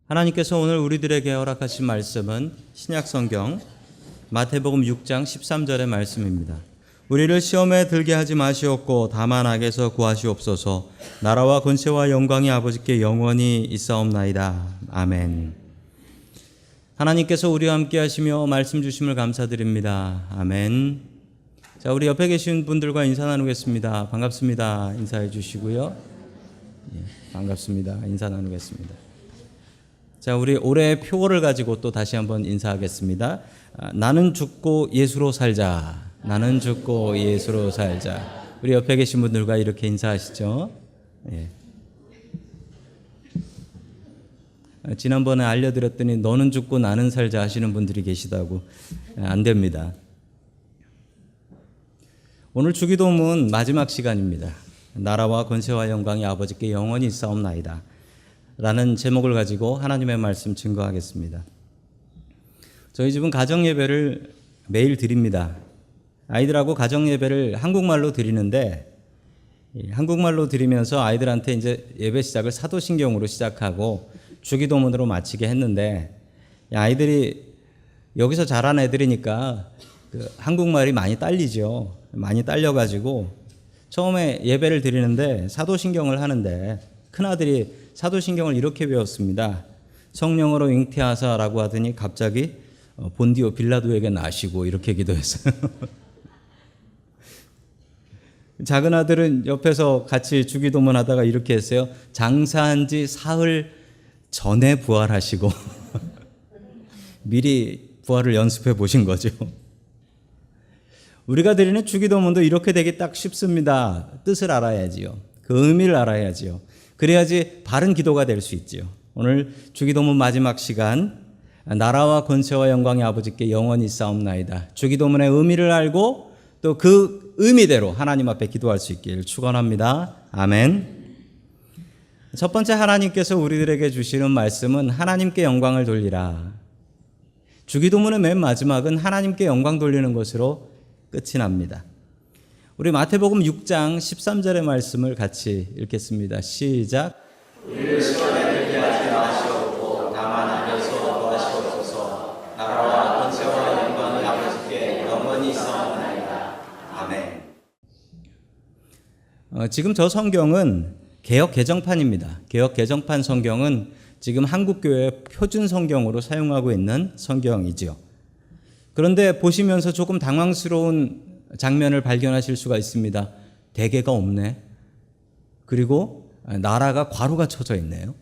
하나님께서 오늘 우리들에게 허락하신 말씀은 신약성경 마태복음 6장 13절의 말씀입니다. 우리를 시험에 들게 하지 마시옵고 다만 악에서 구하시옵소서. 나라와 권세와 영광이 아버지께 영원히 있사옵나이다. 아멘. 하나님께서 우리와 함께 하시며 말씀 주심을 감사드립니다. 아멘. 자, 우리 옆에 계신 분들과 인사 나누겠습니다. 반갑습니다. 인사해 주시고요. 반갑습니다. 인사 나누겠습니다. 자, 우리 올해 표어를 가지고 또 다시 한번 인사하겠습니다. 나는 죽고 예수로 살자. 나는 죽고 예수로 살자. 우리 옆에 계신 분들과 이렇게 인사하시죠. 예. 지난번에 알려드렸더니 너는 죽고 나는 살자 하시는 분들이 계시다고. 안 됩니다. 오늘 주기도문 마지막 시간입니다. 나라와 권세와 영광이 아버지께 영원히 있사옵나이다 라는 제목을 가지고 하나님의 말씀 증거하겠습니다. 저희 집은 가정예배를 매일 드립니다. 아이들하고 가정예배를 한국말로 드리는데, 한국말로 드리면서 아이들한테 이제 예배 시작을 사도신경으로 시작하고 주기도문으로 마치게 했는데, 아이들이 여기서 자란 애들이니까 한국말이 많이 딸리죠. 많이 딸려가지고 처음에 예배를 드리는데 사도신경을 하는데 큰아들이 사도신경을 이렇게 배웠습니다. 성령으로 잉태하사라고 하더니 갑자기 본디오 빌라도에게 나시고 이렇게 기도했어요. 작은 아들은 옆에서 같이 주기도문 하다가 이렇게 했어요. 장사한 지 사흘 전에 부활하시고 미리 부활을 연습해 보신 거죠. 우리가 드리는 주기도문도 이렇게 되기 딱 쉽습니다. 뜻을 알아야지요. 그 의미를 알아야지요. 그래야지 바른 기도가 될 수 있지요. 오늘 주기도문 마지막 시간, 나라와 권세와 영광이 아버지께 영원히 있사옵나이다. 주기도문의 의미를 알고 또 그 의미대로 하나님 앞에 기도할 수 있기를 축원합니다. 아멘. 첫 번째, 하나님께서 우리들에게 주시는 말씀은 하나님께 영광을 돌리라. 주기도문의 맨 마지막은 하나님께 영광 돌리는 것으로 끝이 납니다. 우리 마태복음 6장 13절의 말씀을 같이 읽겠습니다. 시작. 우리를 시험에 들게 하지 마시옵고 다만 악에서 구하시옵소서. 나라와 권세와 영광이 아버지께 영원히 있사옵나이다. 아멘. 지금 저 성경은 개역 개정판입니다. 개역 개정판 성경은 지금 한국교회 표준 성경으로 사용하고 있는 성경이지요. 그런데 보시면서 조금 당황스러운 장면을 발견하실 수가 있습니다. 대개가 없네. 그리고 나라가 괄호가 쳐져 있네요.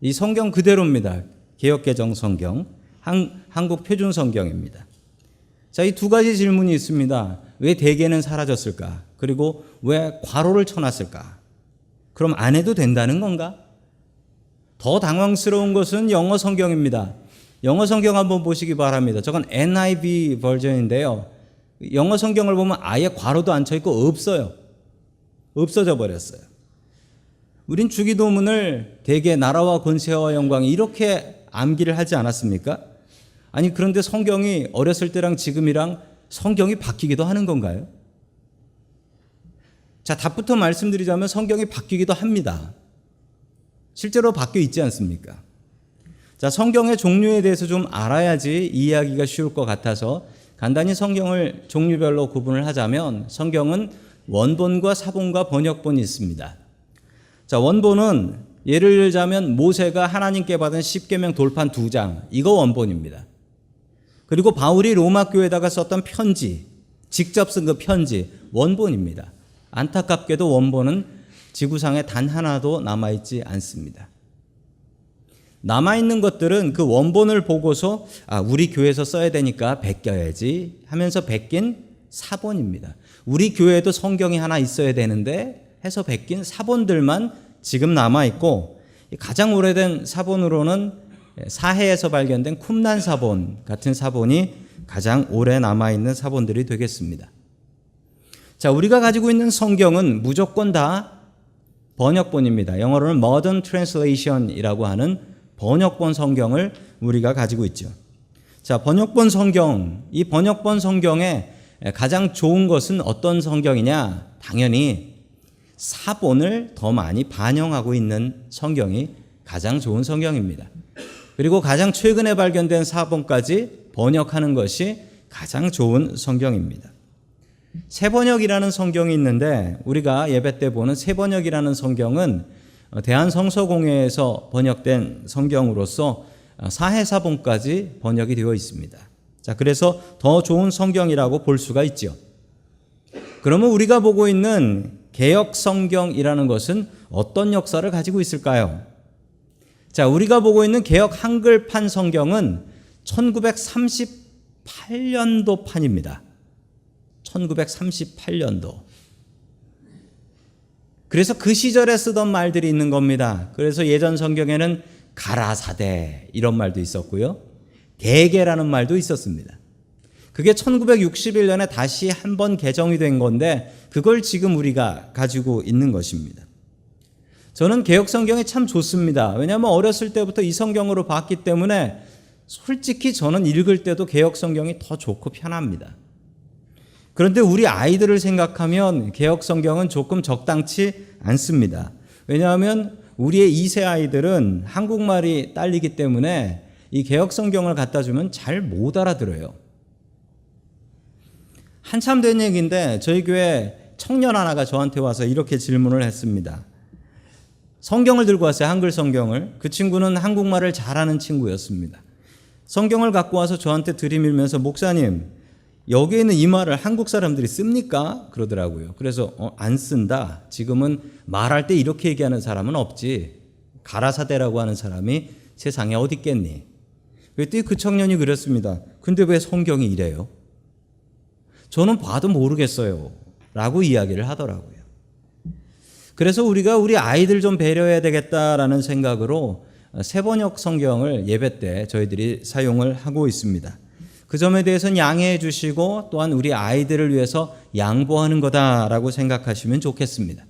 이 성경 그대로입니다. 개역개정 성경, 한국 표준 성경입니다. 자, 이 두 가지 질문이 있습니다. 왜 대개는 사라졌을까? 그리고 왜 괄호를 쳐놨을까? 그럼 안 해도 된다는 건가? 더 당황스러운 것은 영어 성경입니다. 영어 성경 한번 보시기 바랍니다. 저건 NIV 버전인데요. 영어 성경을 보면 아예 괄호도 안 쳐 있고 없어요. 없어져 버렸어요. 우린 주기도문을 대개 나라와 권세와 영광이 이렇게 암기를 하지 않았습니까? 아니, 그런데 성경이 어렸을 때랑 지금이랑 성경이 바뀌기도 하는 건가요? 자, 답부터 말씀드리자면 성경이 바뀌기도 합니다. 실제로 바뀌어 있지 않습니까? 자, 성경의 종류에 대해서 좀 알아야지 이해하기가 쉬울 것 같아서 간단히 성경을 종류별로 구분을 하자면 성경은 원본과 사본과 번역본이 있습니다. 자, 원본은 예를 들자면 모세가 하나님께 받은 십계명 돌판 2장, 이거 원본입니다. 그리고 바울이 로마 교회에다가 썼던 편지, 직접 쓴 그 편지, 원본입니다. 안타깝게도 원본은 지구상에 단 하나도 남아있지 않습니다. 남아있는 것들은 그 원본을 보고서 우리 교회에서 써야 되니까 베껴야지 하면서 베낀 사본입니다. 우리 교회에도 성경이 하나 있어야 되는데 해서 베낀 사본들만 지금 남아있고, 가장 오래된 사본으로는 사해에서 발견된 쿰란 사본 같은 사본이 가장 오래 남아있는 사본들이 되겠습니다. 자, 우리가 가지고 있는 성경은 무조건 다 번역본입니다. 영어로는 Modern Translation이라고 하는 번역본 성경을 우리가 가지고 있죠. 자, 번역본 성경, 이 번역본 성경에 가장 좋은 것은 어떤 성경이냐? 당연히 사본을 더 많이 반영하고 있는 성경이 가장 좋은 성경입니다. 그리고 가장 최근에 발견된 사본까지 번역하는 것이 가장 좋은 성경입니다. 새번역이라는 성경이 있는데 우리가 예배 때 보는 새번역이라는 성경은 대한성서공회에서 번역된 성경으로서 사해사본까지 번역이 되어 있습니다. 자, 그래서 더 좋은 성경이라고 볼 수가 있죠. 그러면 우리가 보고 있는 개역 성경이라는 것은 어떤 역사를 가지고 있을까요? 자, 우리가 보고 있는 개역 한글판 성경은 1938년도 판입니다. 1938년도. 그래서 그 시절에 쓰던 말들이 있는 겁니다. 그래서 예전 성경에는 가라사대 이런 말도 있었고요. 대개라는 말도 있었습니다. 그게 1961년에 다시 한번 개정이 된 건데 그걸 지금 우리가 가지고 있는 것입니다. 저는 개역 성경이 참 좋습니다. 왜냐하면 어렸을 때부터 이 성경으로 봤기 때문에 솔직히 저는 읽을 때도 개역 성경이 더 좋고 편합니다. 그런데 우리 아이들을 생각하면 개역 성경은 조금 적당치 않습니다. 왜냐하면 우리의 2세 아이들은 한국말이 딸리기 때문에 이 개역 성경을 갖다 주면 잘 못 알아들어요. 한참 된 얘기인데 저희 교회 청년 하나가 저한테 와서 이렇게 질문을 했습니다. 성경을 들고 왔어요. 한글 성경을. 그 친구는 한국말을 잘하는 친구였습니다. 성경을 갖고 와서 저한테 들이밀면서 목사님 여기에 있는 이 말을 한국 사람들이 씁니까? 그러더라고요. 그래서 안 쓴다. 지금은 말할 때 이렇게 얘기하는 사람은 없지. 가라사대라고 하는 사람이 세상에 어디 있겠니? 그랬더니 그 청년이 그랬습니다. 근데 왜 성경이 이래요? 저는 봐도 모르겠어요. 라고 이야기를 하더라고요. 그래서 우리가 우리 아이들 좀 배려해야 되겠다라는 생각으로 새번역 성경을 예배 때 저희들이 사용을 하고 있습니다. 그 점에 대해서는 양해해 주시고 또한 우리 아이들을 위해서 양보하는 거다라고 생각하시면 좋겠습니다.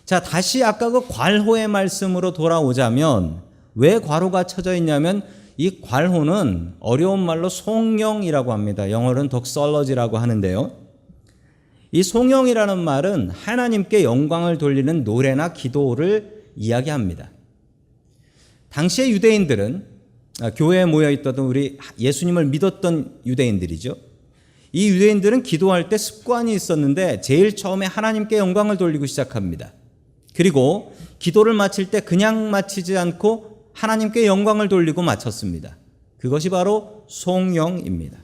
자, 다시 아까 그 괄호의 말씀으로 돌아오자면 왜 괄호가 쳐져 있냐면 이 괄호는 어려운 말로 송영이라고 합니다. 영어로는 덕설러지라고 하는데요. 이 송영이라는 말은 하나님께 영광을 돌리는 노래나 기도를 이야기합니다. 당시의 유대인들은 교회에 모여있던 우리 예수님을 믿었던 유대인들이죠. 이 유대인들은 기도할 때 습관이 있었는데 제일 처음에 하나님께 영광을 돌리고 시작합니다. 그리고 기도를 마칠 때 그냥 마치지 않고 하나님께 영광을 돌리고 마쳤습니다. 그것이 바로 송영입니다.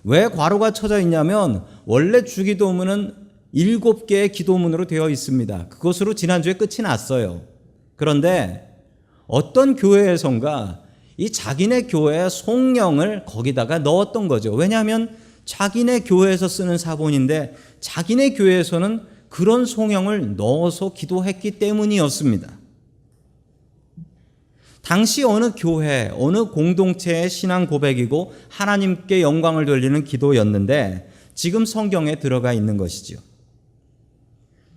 왜 괄호가 쳐져 있냐면 원래 주기도문은 7개의 기도문으로 되어 있습니다. 그것으로 지난주에 끝이 났어요. 그런데 어떤 교회에선가 이 자기네 교회의 송영을 거기다가 넣었던 거죠. 왜냐하면 자기네 교회에서 쓰는 사본인데 자기네 교회에서는 그런 송영을 넣어서 기도했기 때문이었습니다. 당시 어느 교회, 어느 공동체의 신앙 고백이고 하나님께 영광을 돌리는 기도였는데 지금 성경에 들어가 있는 것이지요.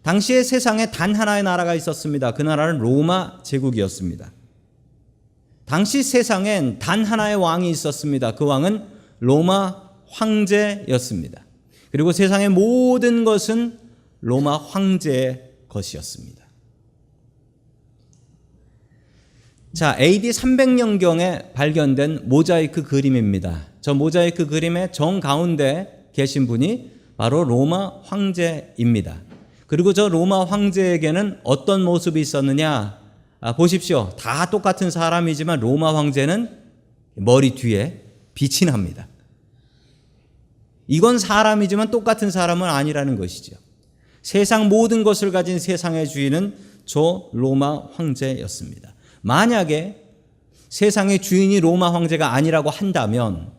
당시의 세상에 단 하나의 나라가 있었습니다. 그 나라는 로마 제국이었습니다. 당시 세상엔 단 하나의 왕이 있었습니다. 그 왕은 로마 황제였습니다. 그리고 세상의 모든 것은 로마 황제의 것이었습니다. 자, AD 300년경에 발견된 모자이크 그림입니다. 저 모자이크 그림의 정가운데 계신 분이 바로 로마 황제입니다. 그리고 저 로마 황제에게는 어떤 모습이 있었느냐? 보십시오. 다 똑같은 사람이지만 로마 황제는 머리 뒤에 빛이 납니다. 이건 사람이지만 똑같은 사람은 아니라는 것이죠. 세상 모든 것을 가진 세상의 주인은 저 로마 황제였습니다. 만약에 세상의 주인이 로마 황제가 아니라고 한다면,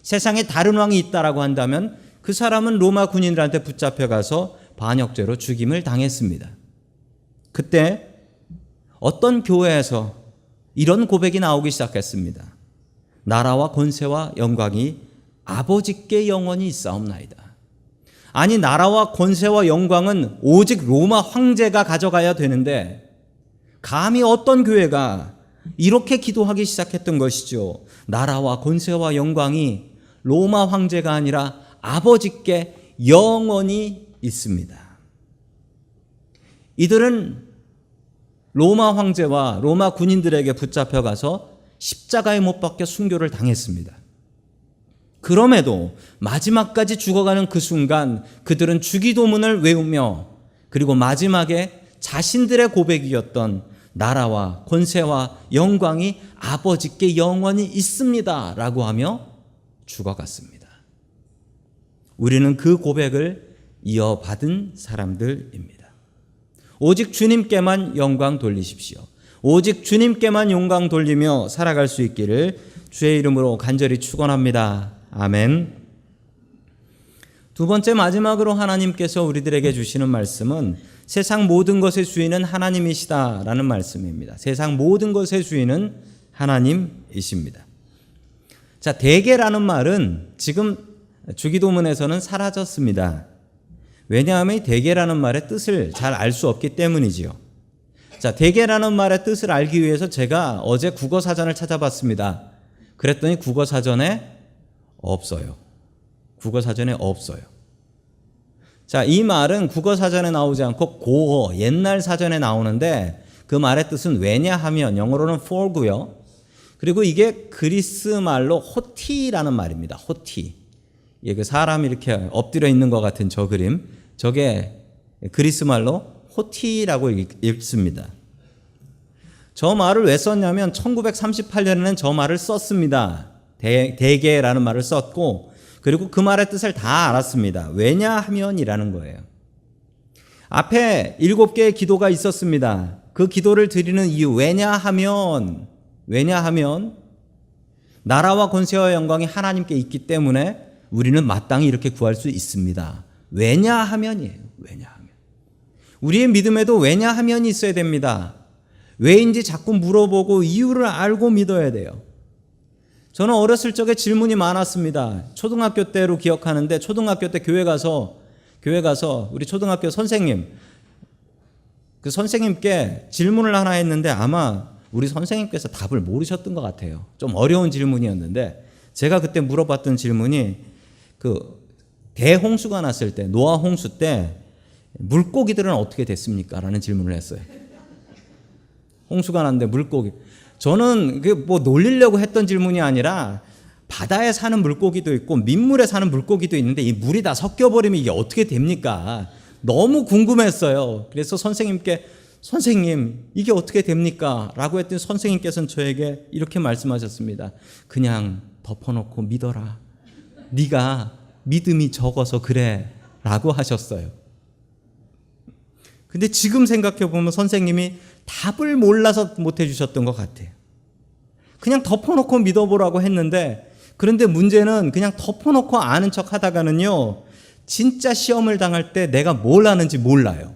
세상에 다른 왕이 있다라고 한다면 그 사람은 로마 군인들한테 붙잡혀가서 반역죄로 죽임을 당했습니다. 그때 어떤 교회에서 이런 고백이 나오기 시작했습니다. 나라와 권세와 영광이 아버지께 영원히 있사옵나이다. 아니, 나라와 권세와 영광은 오직 로마 황제가 가져가야 되는데 감히 어떤 교회가 이렇게 기도하기 시작했던 것이죠. 나라와 권세와 영광이 로마 황제가 아니라 아버지께 영원히 있습니다. 이들은 로마 황제와 로마 군인들에게 붙잡혀가서 십자가에 못 박혀 순교를 당했습니다. 그럼에도 마지막까지 죽어가는 그 순간 그들은 주기도문을 외우며 그리고 마지막에 자신들의 고백이었던 나라와 권세와 영광이 아버지께 영원히 있습니다 라고 하며 죽어갔습니다. 우리는 그 고백을 이어받은 사람들입니다. 오직 주님께만 영광 돌리십시오. 오직 주님께만 영광 돌리며 살아갈 수 있기를 주의 이름으로 간절히 축원합니다. 아멘. 두 번째, 마지막으로 하나님께서 우리들에게 주시는 말씀은 세상 모든 것의 주인은 하나님이시다라는 말씀입니다. 세상 모든 것의 주인은 하나님이십니다. 자, 대개라는 말은 지금 주기도문에서는 사라졌습니다. 왜냐하면 이 대개라는 말의 뜻을 잘 알 수 없기 때문이지요. 자, 대개라는 말의 뜻을 알기 위해서 제가 어제 국어사전을 찾아봤습니다. 그랬더니 국어사전에 없어요. 국어사전에 없어요. 자, 이 말은 국어사전에 나오지 않고 고어, 옛날 사전에 나오는데 그 말의 뜻은 왜냐하면, 영어로는 for고요. 그리고 이게 그리스 말로 호티라는 말입니다. 호티. 이게 그 사람이 이렇게 엎드려 있는 것 같은 저 그림, 저게 그리스 말로 호티라고 읽습니다. 저 말을 왜 썼냐면 1938년에는 저 말을 썼습니다. 대개라는 말을 썼고, 그리고 그 말의 뜻을 다 알았습니다. 왜냐하면이라는 거예요. 앞에 7개의 기도가 있었습니다. 그 기도를 드리는 이유, 왜냐하면 나라와 권세와 영광이 하나님께 있기 때문에 우리는 마땅히 이렇게 구할 수 있습니다. 왜냐하면이에요. 왜냐하면. 우리의 믿음에도 왜냐하면이 있어야 됩니다. 왜인지 자꾸 물어보고 이유를 알고 믿어야 돼요. 저는 어렸을 적에 질문이 많았습니다. 초등학교 때로 기억하는데, 초등학교 때 교회 가서 우리 초등학교 선생님, 그 선생님께 질문을 하나 했는데 아마 우리 선생님께서 답을 모르셨던 것 같아요. 좀 어려운 질문이었는데, 제가 그때 물어봤던 질문이 그 대홍수가 났을 때, 노아 홍수 때 물고기들은 어떻게 됐습니까? 라는 질문을 했어요. 홍수가 났는데 물고기. 저는 뭐 놀리려고 했던 질문이 아니라 바다에 사는 물고기도 있고 민물에 사는 물고기도 있는데 이 물이 다 섞여버리면 이게 어떻게 됩니까? 너무 궁금했어요. 그래서 선생님께 선생님 이게 어떻게 됩니까? 라고 했더니 선생님께서는 저에게 이렇게 말씀하셨습니다. 그냥 덮어놓고 믿어라. 네가 믿음이 적어서 그래 라고 하셨어요. 근데 지금 생각해보면 선생님이 답을 몰라서 못 해주셨던 것 같아요. 그냥 덮어놓고 믿어보라고 했는데, 그런데 문제는 그냥 덮어놓고 아는 척 하다가는요, 진짜 시험을 당할 때 내가 뭘 아는지 몰라요.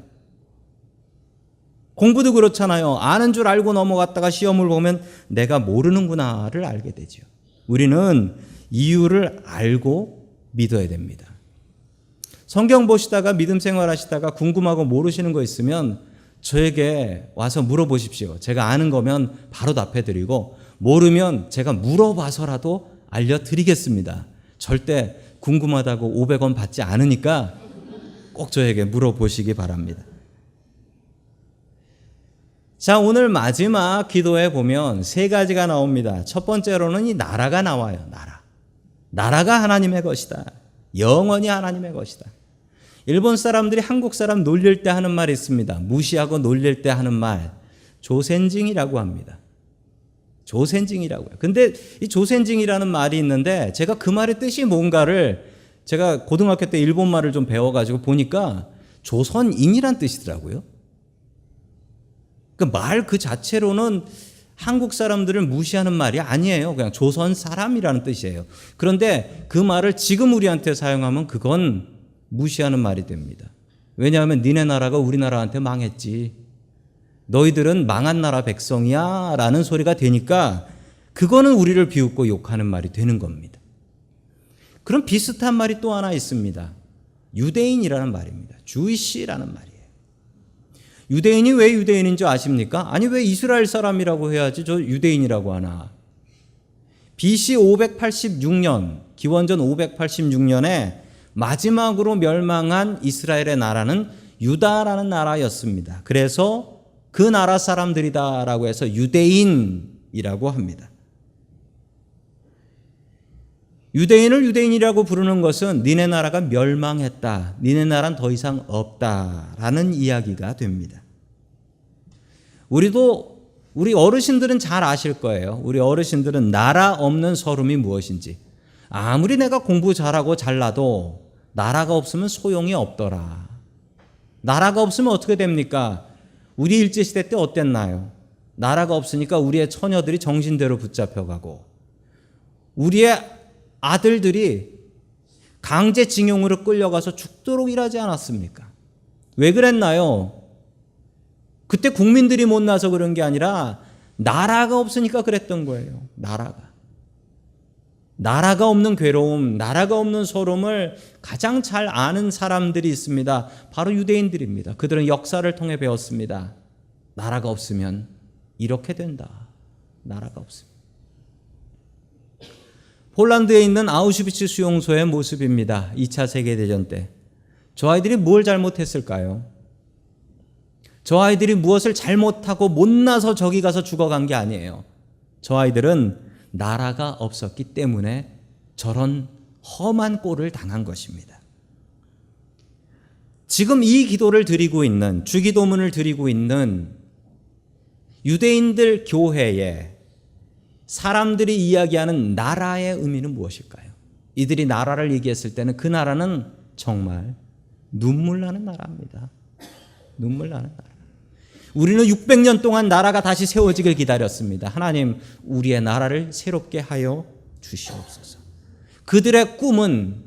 공부도 그렇잖아요. 아는 줄 알고 넘어갔다가 시험을 보면 내가 모르는구나를 알게 되죠. 우리는 이유를 알고 믿어야 됩니다. 성경 보시다가 믿음 생활하시다가 궁금하고 모르시는 거 있으면 저에게 와서 물어보십시오. 제가 아는 거면 바로 답해드리고, 모르면 제가 물어봐서라도 알려드리겠습니다. 절대 궁금하다고 500원 받지 않으니까 꼭 저에게 물어보시기 바랍니다. 자, 오늘 마지막 기도에 보면 세 가지가 나옵니다. 첫 번째로는 이 나라가 나와요. 나라가 하나님의 것이다. 영원히 하나님의 것이다. 일본 사람들이 한국 사람 놀릴 때 하는 말이 있습니다. 무시하고 놀릴 때 하는 말, 조센징이라고 합니다. 조센징이라고요. 근데 이 조센징이라는 말이 있는데 제가 그 말의 뜻이 뭔가를 제가 고등학교 때 일본 말을 좀 배워가지고 보니까 조선인이란 뜻이더라고요. 그 말 그 자체로는 한국 사람들을 무시하는 말이 아니에요. 그냥 조선 사람이라는 뜻이에요. 그런데 그 말을 지금 우리한테 사용하면 그건 무시하는 말이 됩니다. 왜냐하면 니네 나라가 우리나라한테 망했지. 너희들은 망한 나라 백성이야 라는 소리가 되니까 그거는 우리를 비웃고 욕하는 말이 되는 겁니다. 그럼 비슷한 말이 또 하나 있습니다. 유대인이라는 말입니다. 주이시라는 말이에요. 유대인이 왜 유대인인 줄 아십니까? 아니 왜 이스라엘 사람이라고 해야지 저 유대인이라고 하나. BC 586년, 기원전 586년에 마지막으로 멸망한 이스라엘의 나라는 유다라는 나라였습니다. 그래서 그 나라 사람들이다라고 해서 유대인이라고 합니다. 유대인을 유대인이라고 부르는 것은 니네 나라가 멸망했다, 니네 나라는 더 이상 없다라는 이야기가 됩니다. 우리 어르신들은 잘 아실 거예요. 우리 어르신들은 나라 없는 서름이 무엇인지. 아무리 내가 공부 잘하고 잘나도 나라가 없으면 소용이 없더라. 나라가 없으면 어떻게 됩니까? 우리 일제시대 때 어땠나요? 나라가 없으니까 우리의 처녀들이 정신대로 붙잡혀가고 우리의 아들들이 강제징용으로 끌려가서 죽도록 일하지 않았습니까? 왜 그랬나요? 그때 국민들이 못나서 그런 게 아니라 나라가 없으니까 그랬던 거예요. 나라가 없는 괴로움, 나라가 없는 서름을 가장 잘 아는 사람들이 있습니다. 바로 유대인들입니다. 그들은 역사를 통해 배웠습니다. 나라가 없으면 이렇게 된다. 나라가 없으면. 폴란드에 있는 아우슈비츠 수용소의 모습입니다. 2차 세계대전 때. 저 아이들이 뭘 잘못했을까요? 저 아이들이 무엇을 잘못하고 못나서 저기 가서 죽어간 게 아니에요. 저 아이들은 나라가 없었기 때문에 저런 험한 꼴을 당한 것입니다. 지금 이 기도를 드리고 있는, 주기도문을 드리고 있는 유대인들 교회에 사람들이 이야기하는 나라의 의미는 무엇일까요? 이들이 나라를 얘기했을 때는 그 나라는 정말 눈물 나는 나라입니다. 눈물 나는 나라. 우리는 600년 동안 나라가 다시 세워지길 기다렸습니다. 하나님, 우리의 나라를 새롭게 하여 주시옵소서. 그들의 꿈은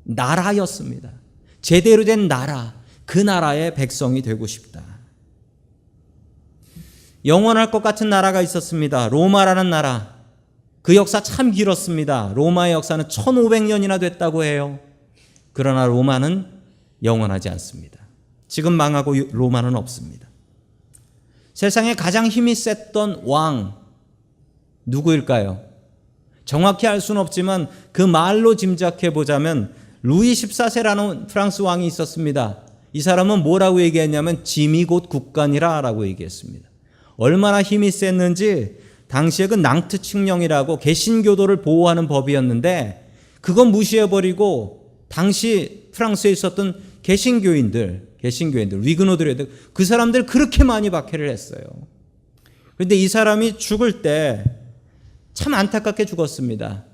나라였습니다. 제대로 된 나라, 그 나라의 백성이 되고 싶다. 영원할 것 같은 나라가 있었습니다. 로마라는 나라. 그 역사 참 길었습니다. 로마의 역사는 1500년이나 됐다고 해요. 그러나 로마는 영원하지 않습니다. 지금 망하고 로마는 없습니다. 세상에 가장 힘이 셌던 왕 누구일까요? 정확히 알 수는 없지만 그 말로 짐작해 보자면 루이 14세라는 프랑스 왕이 있었습니다. 이 사람은 뭐라고 얘기했냐면 짐이 곧 국간이라 라고 얘기했습니다. 얼마나 힘이 셌는지 당시에 그 낭트 칙령이라고 개신교도를 보호하는 법이었는데 그건 무시해버리고 당시 프랑스에 있었던 개신교인들 위그노들이 그 사람들 그렇게 많이 박해를 했어요. 그런데 이 사람이 죽을 때 참 안타깝게 죽었습니다.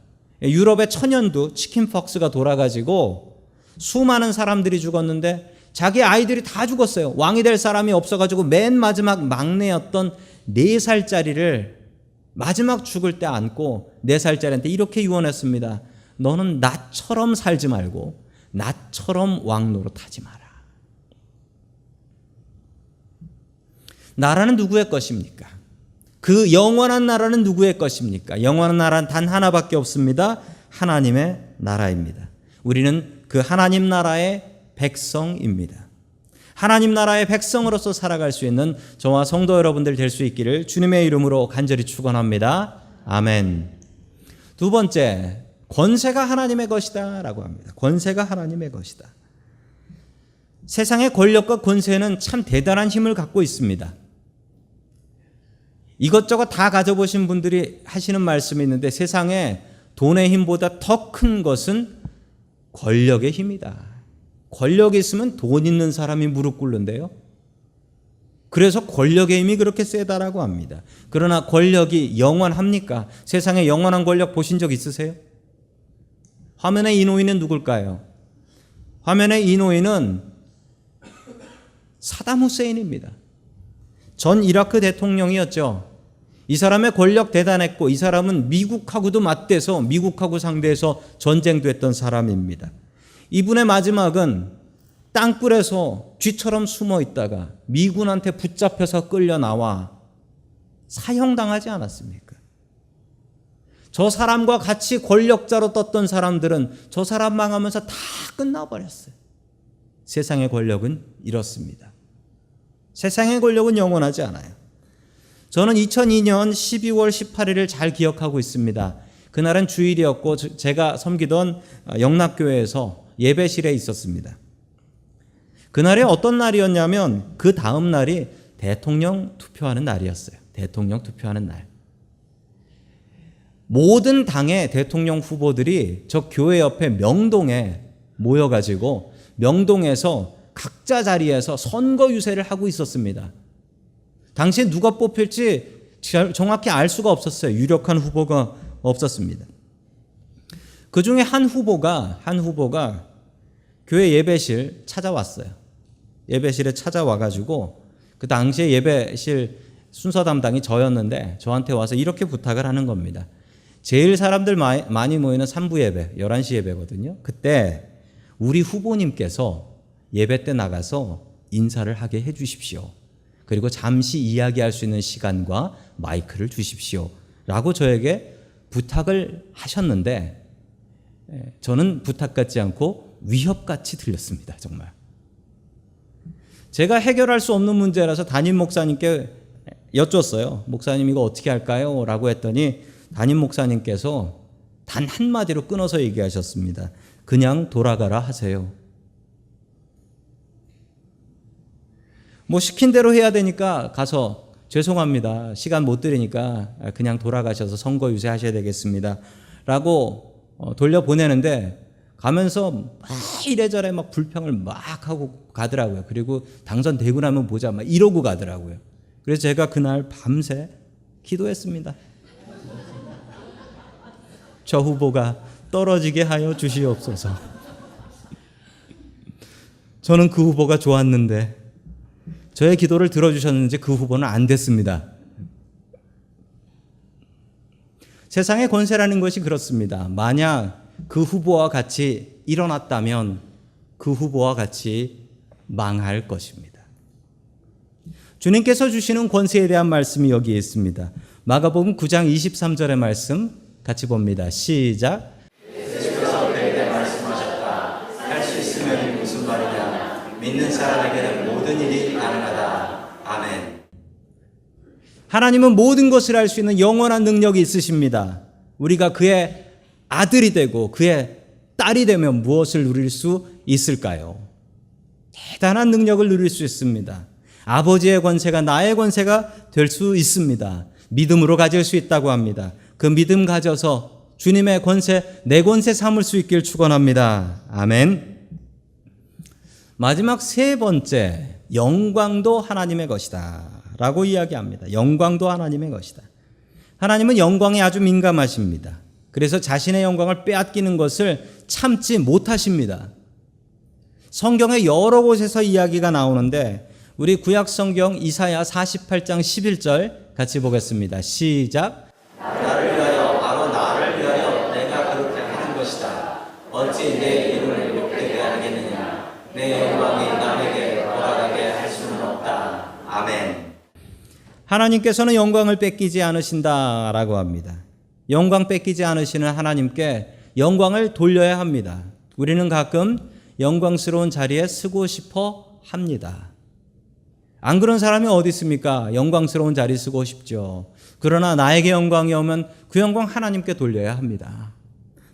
유럽의 천연두 치킨퍽스가 돌아가지고 수많은 사람들이 죽었는데 자기 아이들이 다 죽었어요. 왕이 될 사람이 없어가지고 맨 마지막 막내였던 4살짜리를 마지막 죽을 때 안고 4살짜리한테 이렇게 유언했습니다. 너는 나처럼 살지 말고 나처럼 왕 노릇하지 마라. 나라는 누구의 것입니까? 그 영원한 나라는 누구의 것입니까? 영원한 나라는 단 하나밖에 없습니다. 하나님의 나라입니다. 우리는 그 하나님 나라의 백성입니다. 하나님 나라의 백성으로서 살아갈 수 있는 저와 성도 여러분들 될 수 있기를 주님의 이름으로 간절히 축원합니다. 아멘. 두 번째, 권세가 하나님의 것이다 라고 합니다. 권세가 하나님의 것이다. 세상의 권력과 권세는 참 대단한 힘을 갖고 있습니다. 이것저것 다 가져보신 분들이 하시는 말씀이 있는데 세상에 돈의 힘보다 더 큰 것은 권력의 힘이다. 권력이 있으면 돈 있는 사람이 무릎 꿇는데요. 그래서 권력의 힘이 그렇게 세다라고 합니다. 그러나 권력이 영원합니까? 세상에 영원한 권력 보신 적 있으세요? 화면의 이 노인은 누굴까요? 화면의 이 노인은 사담 후세인입니다. 전 이라크 대통령이었죠. 이 사람의 권력 대단했고 이 사람은 미국하고도 맞대서 미국하고 상대해서 전쟁도 했던 사람입니다. 이분의 마지막은 땅굴에서 쥐처럼 숨어 있다가 미군한테 붙잡혀서 끌려 나와 사형당하지 않았습니까? 저 사람과 같이 권력자로 떴던 사람들은 저 사람 망하면서 다 끝나버렸어요. 세상의 권력은 이렇습니다. 세상의 권력은 영원하지 않아요. 저는 2002년 12월 18일을 잘 기억하고 있습니다. 그날은 주일이었고 제가 섬기던 영락교회에서 예배실에 있었습니다. 그날이 어떤 날이었냐면 그 다음 날이 대통령 투표하는 날이었어요. 대통령 투표하는 날. 모든 당의 대통령 후보들이 저 교회 옆에 명동에 모여가지고 명동에서 각자 자리에서 선거 유세를 하고 있었습니다. 당시에 누가 뽑힐지 정확히 알 수가 없었어요. 유력한 후보가 없었습니다. 그 중에 한 후보가 교회 예배실 찾아왔어요. 예배실에 찾아와가지고 그 당시에 예배실 순서 담당이 저였는데 저한테 와서 이렇게 부탁을 하는 겁니다. 제일 사람들 많이 모이는 3부 예배, 11시 예배거든요. 그때 우리 후보님께서 예배 때 나가서 인사를 하게 해 주십시오. 그리고 잠시 이야기할 수 있는 시간과 마이크를 주십시오. 라고 저에게 부탁을 하셨는데 저는 부탁 같지 않고 위협같이 들렸습니다. 정말. 제가 해결할 수 없는 문제라서 담임 목사님께 여쭸어요. 목사님 이거 어떻게 할까요? 라고 했더니 담임 목사님께서 단 한마디로 끊어서 얘기하셨습니다. 그냥 돌아가라 하세요. 뭐 시킨 대로 해야 되니까 가서 죄송합니다. 시간 못 드리니까 그냥 돌아가셔서 선거 유세하셔야 되겠습니다. 라고 돌려보내는데 가면서 막 이래저래 막 불평을 막 하고 가더라고요. 그리고 당선되고 나면 보자 막 이러고 가더라고요. 그래서 제가 그날 밤새 기도했습니다. 저 후보가 떨어지게 하여 주시옵소서. 저는 그 후보가 좋았는데 저의 기도를 들어주셨는지 그 후보는 안 됐습니다. 세상의 권세라는 것이 그렇습니다. 만약 그 후보와 같이 일어났다면 그 후보와 같이 망할 것입니다. 주님께서 주시는 권세에 대한 말씀이 여기에 있습니다. 마가복음 9장 23절의 말씀 같이 봅니다. 시작. 예수께서 우리에게 말씀하셨다. 할 수 있으면 무슨 말이냐. 믿는 사람에게는 모든 일이 가능하다. 아멘. 하나님은 모든 것을 할 수 있는 영원한 능력이 있으십니다. 우리가 그의 아들이 되고 그의 딸이 되면 무엇을 누릴 수 있을까요? 대단한 능력을 누릴 수 있습니다. 아버지의 권세가 나의 권세가 될 수 있습니다. 믿음으로 가질 수 있다고 합니다. 그 믿음 가져서 주님의 권세, 내 권세 삼을 수 있길 축원합니다. 아멘. 마지막 세 번째, 영광도 하나님의 것이다 라고 이야기합니다. 영광도 하나님의 것이다. 하나님은 영광에 아주 민감하십니다. 그래서 자신의 영광을 빼앗기는 것을 참지 못하십니다. 성경의 여러 곳에서 이야기가 나오는데 우리 구약 성경 이사야 48장 11절 같이 보겠습니다. 시작. 나를 위하여 바로 나를 위하여 내가 그렇게 하는 것이다. 어찌 내 이름을 욕되게 하겠느냐. 내 영광이 남에게 돌아가게 할 수는 없다. 아멘. 하나님께서는 영광을 뺏기지 않으신다라고 합니다. 영광 뺏기지 않으시는 하나님께 영광을 돌려야 합니다. 우리는 가끔 영광스러운 자리에 서고 싶어 합니다. 안 그런 사람이 어디 있습니까? 영광스러운 자리 쓰고 싶죠. 그러나 나에게 영광이 오면 그 영광 하나님께 돌려야 합니다.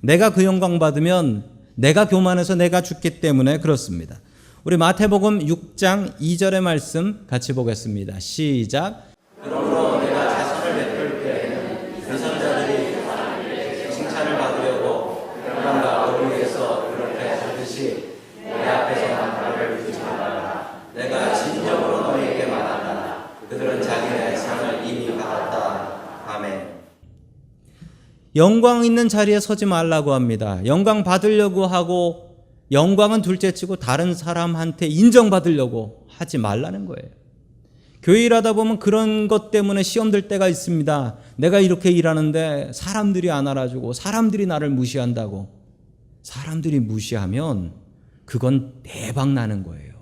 내가 그 영광 받으면 내가 교만해서 내가 죽기 때문에 그렇습니다. 우리 마태복음 6장 2절의 말씀 같이 보겠습니다. 시작. 그러므로 내가 자선을 베풀 때에는 위선자들이 칭찬을 받으려고 그런가 너를 위해서 그렇게 하듯이 내 앞에서만 나를 두지 말아라. 내가 진정으로 너희에게 말한다. 그들은 자기네 상을 이미 받았다. 아멘. 영광 있는 자리에 서지 말라고 합니다. 영광 받으려고 하고 영광은 둘째치고 다른 사람한테 인정받으려고 하지 말라는 거예요. 교회 일하다 보면 그런 것 때문에 시험 들 때가 있습니다. 내가 이렇게 일하는데 사람들이 안 알아주고 사람들이 나를 무시한다고. 사람들이 무시하면 그건 대박 나는 거예요.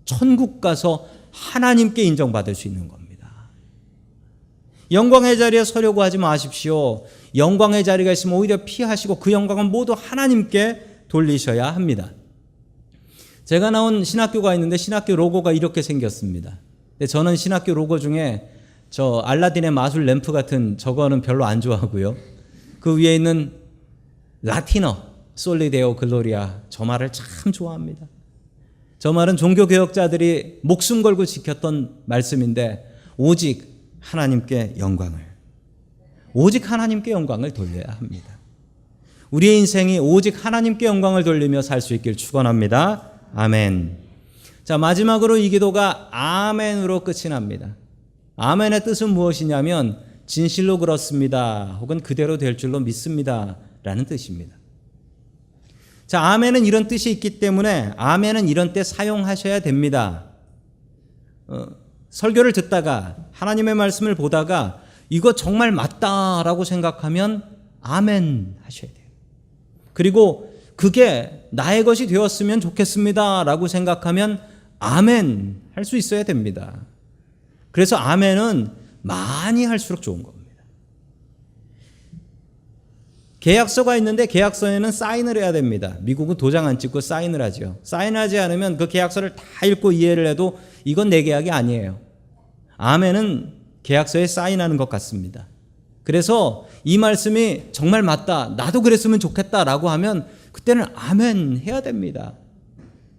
천국 가서 하나님께 인정받을 수 있는 겁니다. 영광의 자리에 서려고 하지 마십시오. 영광의 자리가 있으면 오히려 피하시고 그 영광은 모두 하나님께 돌리셔야 합니다. 제가 나온 신학교가 있는데 신학교 로고가 이렇게 생겼습니다. 근데 저는 신학교 로고 중에 저 알라딘의 마술 램프 같은 저거는 별로 안 좋아하고요. 그 위에 있는 라티너 솔리데오 글로리아 저 말을 참 좋아합니다. 저 말은 종교개혁자들이 목숨 걸고 지켰던 말씀인데 오직 하나님께 영광을, 오직 하나님께 영광을 돌려야 합니다. 우리의 인생이 오직 하나님께 영광을 돌리며 살 수 있길 축원합니다. 아멘. 자, 마지막으로 이 기도가 아멘으로 끝이 납니다. 아멘의 뜻은 무엇이냐면 진실로 그렇습니다. 혹은 그대로 될 줄로 믿습니다. 라는 뜻입니다. 자, 아멘은 이런 뜻이 있기 때문에 아멘은 이런 때 사용하셔야 됩니다. 설교를 듣다가 하나님의 말씀을 보다가 이거 정말 맞다라고 생각하면 아멘 하셔야 돼요. 그리고 그게 나의 것이 되었으면 좋겠습니다라고 생각하면 아멘 할 수 있어야 됩니다. 그래서 아멘은 많이 할수록 좋은 겁니다. 계약서가 있는데 계약서에는 사인을 해야 됩니다. 미국은 도장 안 찍고 사인을 하죠. 사인하지 않으면 그 계약서를 다 읽고 이해를 해도 이건 내 계약이 아니에요. 아멘은 계약서에 사인하는 것 같습니다. 그래서 이 말씀이 정말 맞다, 나도 그랬으면 좋겠다라고 하면 그때는 아멘 해야 됩니다.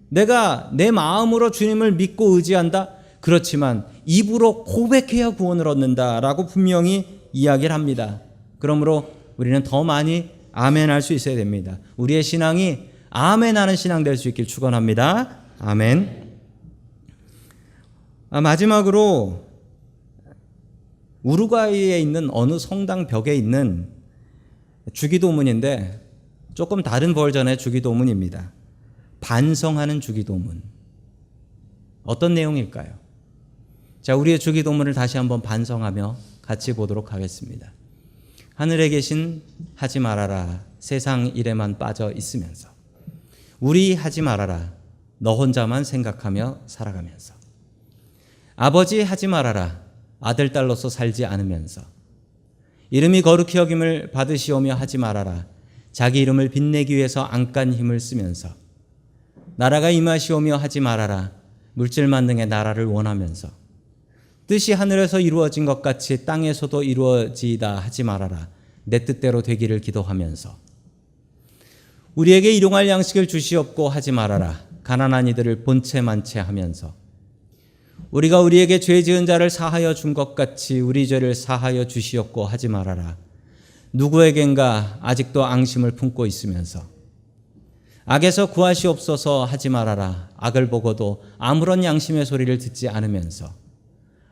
내가 내 마음으로 주님을 믿고 의지한다? 그렇지만 입으로 고백해야 구원을 얻는다라고 분명히 이야기를 합니다. 그러므로 우리는 더 많이 아멘 할 수 있어야 됩니다. 우리의 신앙이 아멘 하는 신앙 될 수 있길 축원합니다. 아멘. 마지막으로 우루과이에 있는 어느 성당 벽에 있는 주기도문인데 조금 다른 버전의 주기도문입니다. 반성하는 주기도문. 어떤 내용일까요? 자, 우리의 주기도문을 다시 한번 반성하며 같이 보도록 하겠습니다. 하늘에 계신 하지 말아라 세상 일에만 빠져 있으면서, 우리 하지 말아라 너 혼자만 생각하며 살아가면서, 아버지 하지 말아라 아들 딸로서 살지 않으면서, 이름이 거룩히 여김을 받으시오며 하지 말아라 자기 이름을 빛내기 위해서 안간 힘을 쓰면서, 나라가 임하시오며 하지 말아라 물질 만능의 나라를 원하면서, 뜻이 하늘에서 이루어진 것 같이 땅에서도 이루어지이다 하지 말아라 내 뜻대로 되기를 기도하면서, 우리에게 일용할 양식을 주시옵고 하지 말아라 가난한 이들을 본체 만체 하면서, 우리가 우리에게 죄 지은 자를 사하여 준 것 같이 우리 죄를 사하여 주시옵고 하지 말아라 누구에겐가 아직도 앙심을 품고 있으면서, 악에서 구하시옵소서 하지 말아라 악을 보고도 아무런 양심의 소리를 듣지 않으면서,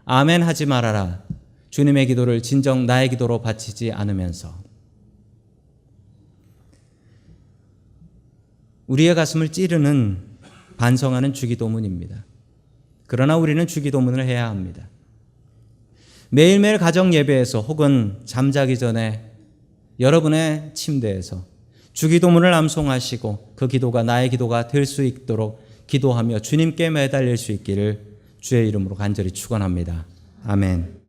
아멘 하지 말아라 주님의 기도를 진정 나의 기도로 바치지 않으면서. 우리의 가슴을 찌르는 반성하는 주기도문입니다. 그러나 우리는 주기도문을 해야 합니다. 매일매일 가정 예배에서 혹은 잠자기 전에 여러분의 침대에서 주기도문을 암송하시고 그 기도가 나의 기도가 될 수 있도록 기도하며 주님께 매달릴 수 있기를 주의 이름으로 간절히 축원합니다. 아멘.